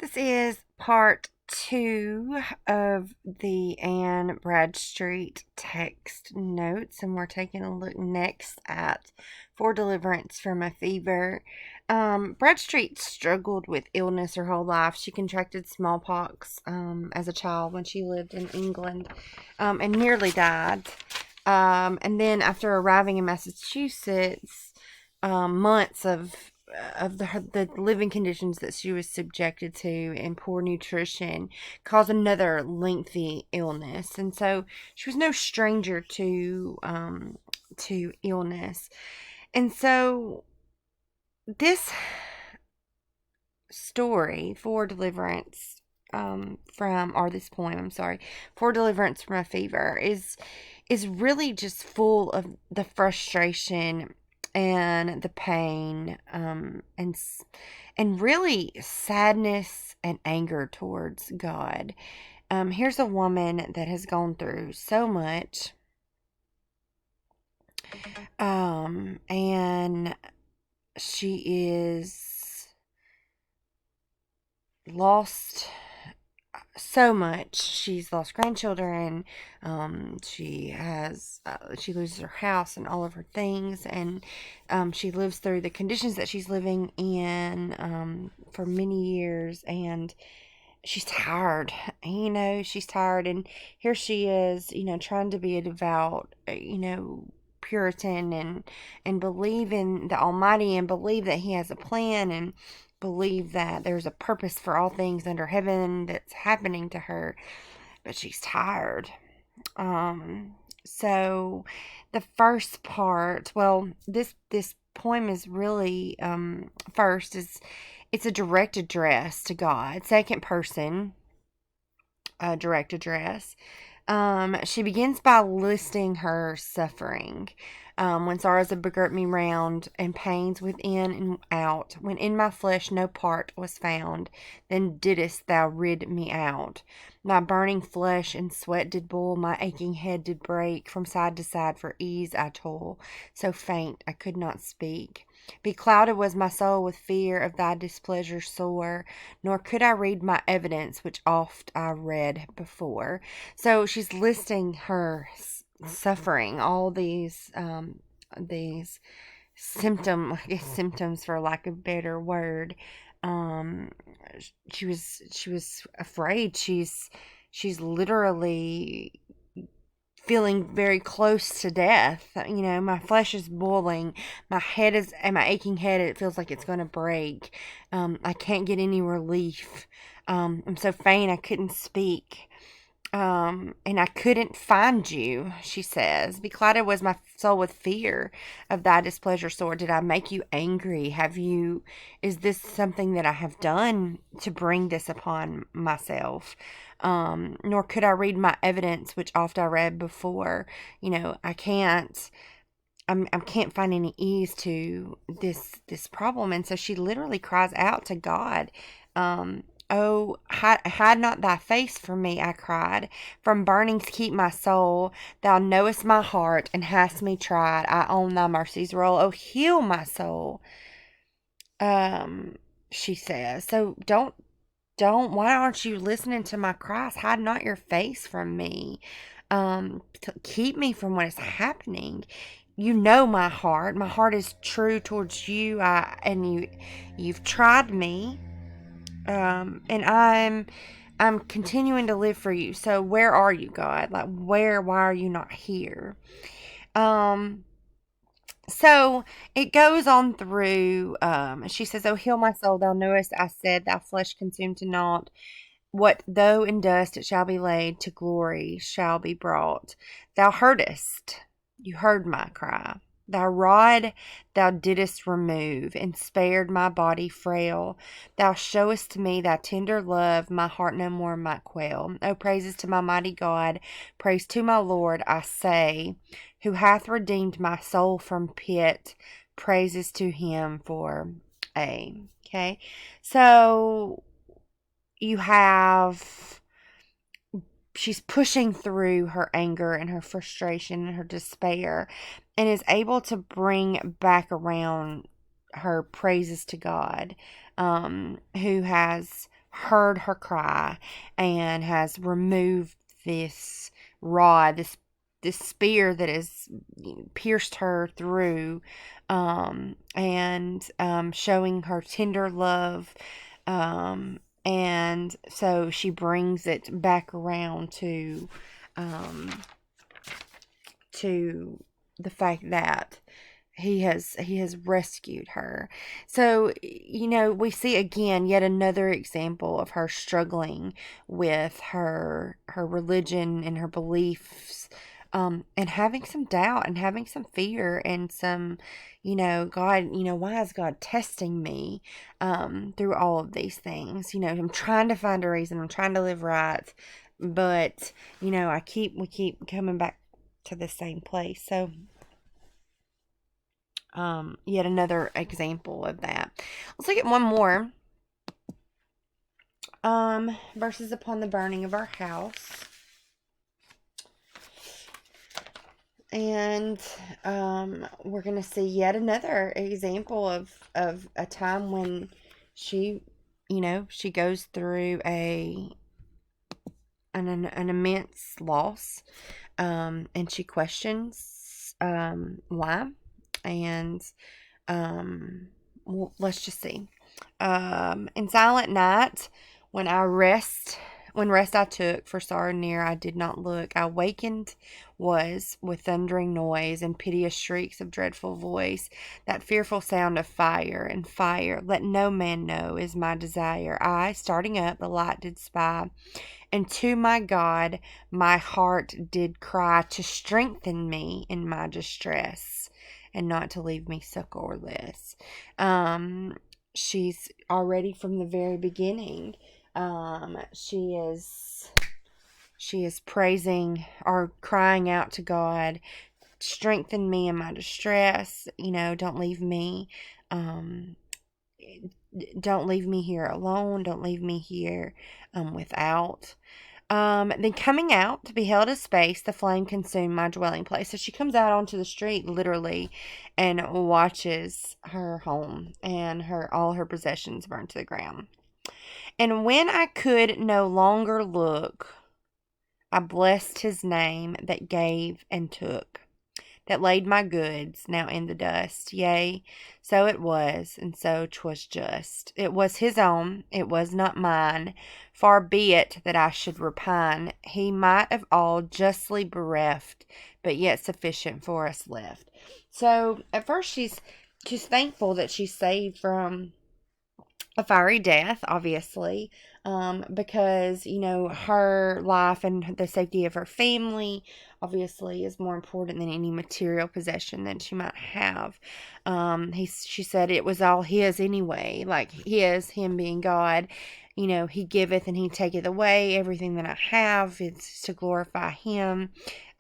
This is part two of the Anne Bradstreet text notes, and we're taking a look next at For Deliverance from a Fever. Bradstreet struggled with illness her whole life. She contracted smallpox as a child when she lived in England and nearly died. And then after arriving in Massachusetts, months of the living conditions that she was subjected to and poor nutrition caused another lengthy illness, and so she was no stranger to illness. And so this story for deliverance from or this poem, I'm sorry, for deliverance from a fever is really just full of the frustration and the pain, and really sadness and anger towards God. Here's a woman that has gone through so much, and she is lost so much. She's lost grandchildren. She loses her house and all of her things, and she lives through the conditions that she's living in for many years, and she's tired. She's tired, and here she is, trying to be a devout, Puritan, and believe in the Almighty, and believe that He has a plan, and believe that there's a purpose for all things under heaven that's happening to her, but she's tired. So the first part, well, this poem is really first is it's a direct address to God. Second person, direct address. She begins by listing her suffering. When sorrows have begirt me round, and pains within and out, when in my flesh no part was found, then didst thou rid me out. My burning flesh and sweat did boil, my aching head did break, from side to side for ease I toil, so faint I could not speak. Beclouded was my soul with fear of thy displeasure sore, nor could I read my evidence, which oft I read before. So she's listing her suffering, all these I guess symptoms for lack of a better word. Um, she was afraid. She's literally feeling very close to death. My flesh is boiling. My aching head, it feels like it's going to break. I can't get any relief. I'm so faint I couldn't speak. And I couldn't find you, she says. Beclouded was my soul with fear of thy displeasure sore. Did I make you angry? Is this something that I have done to bring this upon myself? Nor could I read my evidence, which oft I read before. I can't find any ease to this problem. And so she literally cries out to God. Oh, hide not thy face from me, I cried. From burnings keep my soul. Thou knowest my heart, and hast me tried. I own thy mercies roll. Oh, heal my soul. Um, she says. So why aren't you listening to my cries? Hide not your face from me. To keep me from what is happening. You know my heart. My heart is true towards you. You've tried me. And I'm continuing to live for you. So where are you, God? Like, why are you not here? Um, so it goes on through, she says, Oh, heal my soul, thou knowest, I said, thy flesh consumed to naught. What though in dust it shall be laid, to glory shall be brought. Thou heardest, you heard my cry. Thy rod thou didst remove, and spared my body frail. Thou showest to me thy tender love, my heart no more might quail. O praises to my mighty God, praise to my Lord, I say, who hath redeemed my soul from pit. Praises to him for a. Okay, so you have she's pushing through her anger and her frustration and her despair, and is able to bring back around her praises to God, who has heard her cry and has removed this rod, this spear that has pierced her through, and showing her tender love. And so she brings it back around um, to the fact that he has rescued her. So, we see again yet another example of her struggling with her religion and her beliefs, and having some doubt and having some fear and some, God, why is God testing me through all of these things? I'm trying to find a reason. I'm trying to live right, but we keep coming back to the same place. So, yet another example of that. Let's look at one more. Verses upon the burning of our house. And we're going to see yet another example of a time when she goes through an immense loss, and she questions why. And well, let's just see. In silent night, when rest I took, for sorrow near I did not look. I wakened was with thundering noise and piteous shrieks of dreadful voice. That fearful sound of fire and fire. Let no man know is my desire. I, starting up, the light did spy. And to my God, my heart did cry to strengthen me in my distress, and not to leave me succorless. She's already from the very beginning. She is praising or crying out to God, strengthen me in my distress. Don't leave me. Don't leave me here alone. Don't leave me here without. Then coming out to beheld a space, the flame consumed my dwelling place. So she comes out onto the street, literally, and watches her home and all her possessions burn to the ground. And when I could no longer look, I blessed his name that gave and took, that laid my goods now in the dust. Yea, so it was, and so 'twas just. It was his own, it was not mine. Far be it that I should repine. He might of all justly bereft, but yet sufficient for us left. So at first she's thankful that she's saved from a fiery death, obviously, because her life and the safety of her family obviously is more important than any material possession that she might have. She said it was all his anyway, like him being God. He giveth and he taketh away. Everything that I have is to glorify him.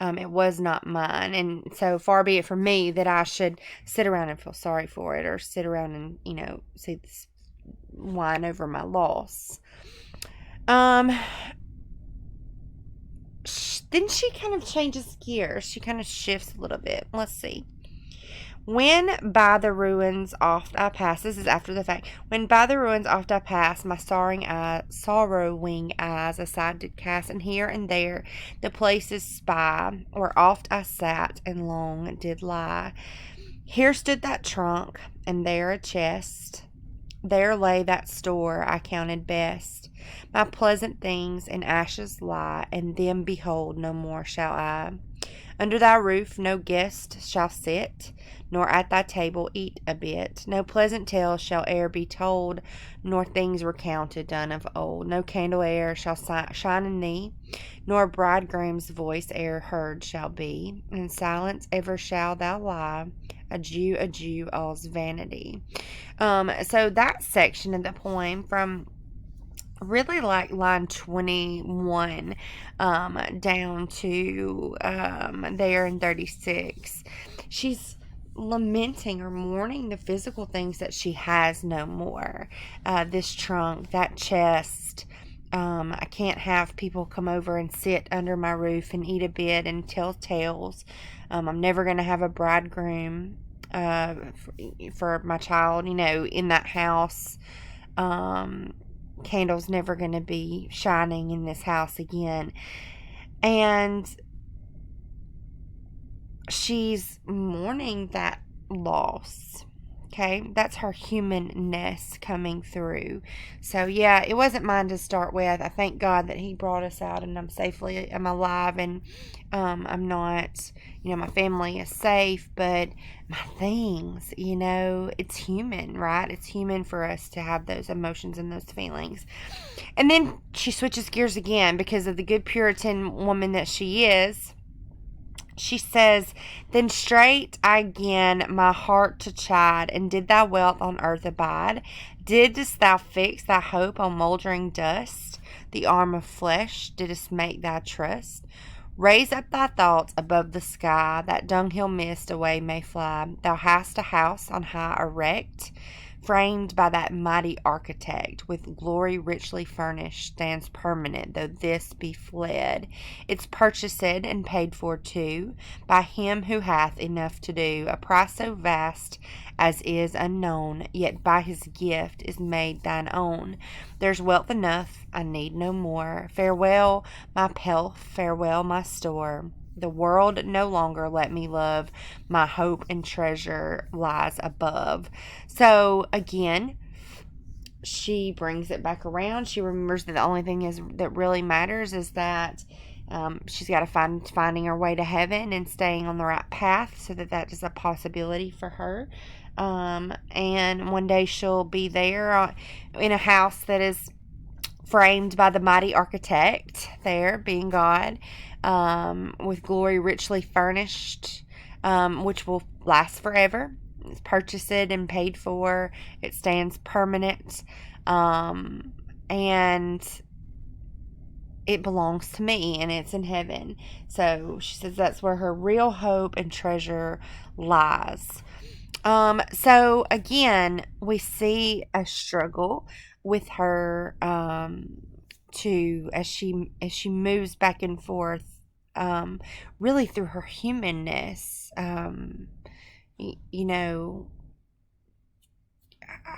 It was not mine. And so far be it from me that I should sit around and feel sorry for it, or sit around and, see this whine over my loss. Then she kind of changes gears. She kind of shifts a little bit. Let's see. When by the ruins oft I pass, this is after the fact. When by the ruins oft I pass, my sorrowing eyes aside did cast, and here and there the places spy, where oft I sat and long did lie. Here stood that trunk, and there a chest. There lay that store I counted best. My pleasant things in ashes lie, and them behold no more shall I. Under thy roof no guest shall sit, nor at thy table eat a bit. No pleasant tale shall e'er be told, nor things recounted done of old. No candle e'er shall shine in thee, nor bridegroom's voice e'er heard shall be. In silence ever shall thou lie. Adieu, all's vanity. So that section of the poem, from really like line 21 down to there in 36, she's lamenting or mourning the physical things that she has no more. This trunk, that chest. I can't have people come over and sit under my roof and eat a bit and tell tales. I'm never going to have a bridegroom for my child, in that house. candle's never going to be shining in this house again. And she's mourning that loss. Okay, that's her humanness coming through. So yeah, it wasn't mine to start with. I thank God that He brought us out, and I'm alive, and I'm not, my family is safe, but my things, it's human, right? It's human for us to have those emotions and those feelings. And then she switches gears again because of the good Puritan woman that she is. She says, "Then straight I gan my heart to chide, and did thy wealth on earth abide? Didst thou fix thy hope on mouldering dust? The arm of flesh didst make thy trust? Raise up thy thoughts above the sky, that dunghill mist away may fly. Thou hast a house on high erect, framed by that mighty architect, with glory richly furnished, stands permanent, though this be fled. It's purchased and paid for too, by him who hath enough to do, a price so vast as is unknown, yet by his gift is made thine own. There's wealth enough, I need no more. Farewell my pelf, farewell my store. The world no longer let me love, my hope and treasure lies above." So again, she brings it back around. She remembers that the only thing that really matters is that she's got to finding her way to heaven and staying on the right path, so that is a possibility for her. And one day she'll be there in a house that is framed by the mighty architect, there being God, with glory richly furnished, which will last forever. It's purchased and paid for. It stands permanent, and it belongs to me, and it's in heaven. So she says that's where her real hope and treasure lies. So again, we see a struggle with her, to as she moves back and forth, really through her humanness. I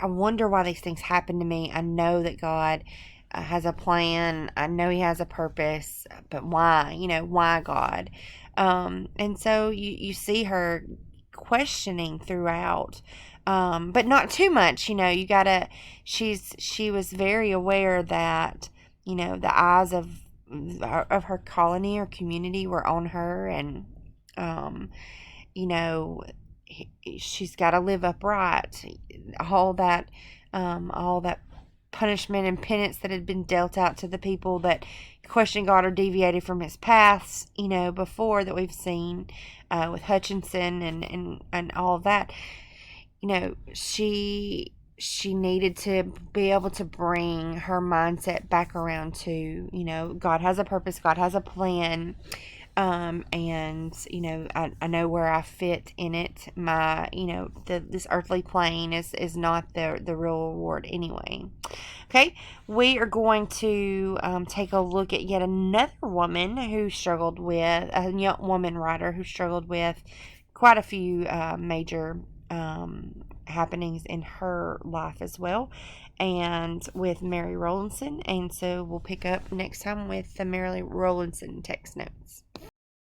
wonder why these things happen to me. I know that God has a plan. I know He has a purpose, but why? Why God? And so you see her questioning throughout, but not too much. She was very aware that the eyes of her colony or community were on her, and she's got to live upright. All that punishment and penance that had been dealt out to the people that questioned God or deviated from His paths, before, that we've seen with Hutchinson and all of that. She needed to be able to bring her mindset back around to, God has a purpose, God has a plan. And I know where I fit in it. This earthly plane is not the real reward anyway. Okay, we are going to take a look at yet another woman who struggled with, a young woman writer who struggled with quite a few major happenings in her life as well, and with Mary Rowlandson. And so we'll pick up next time with the Mary Rowlandson text notes.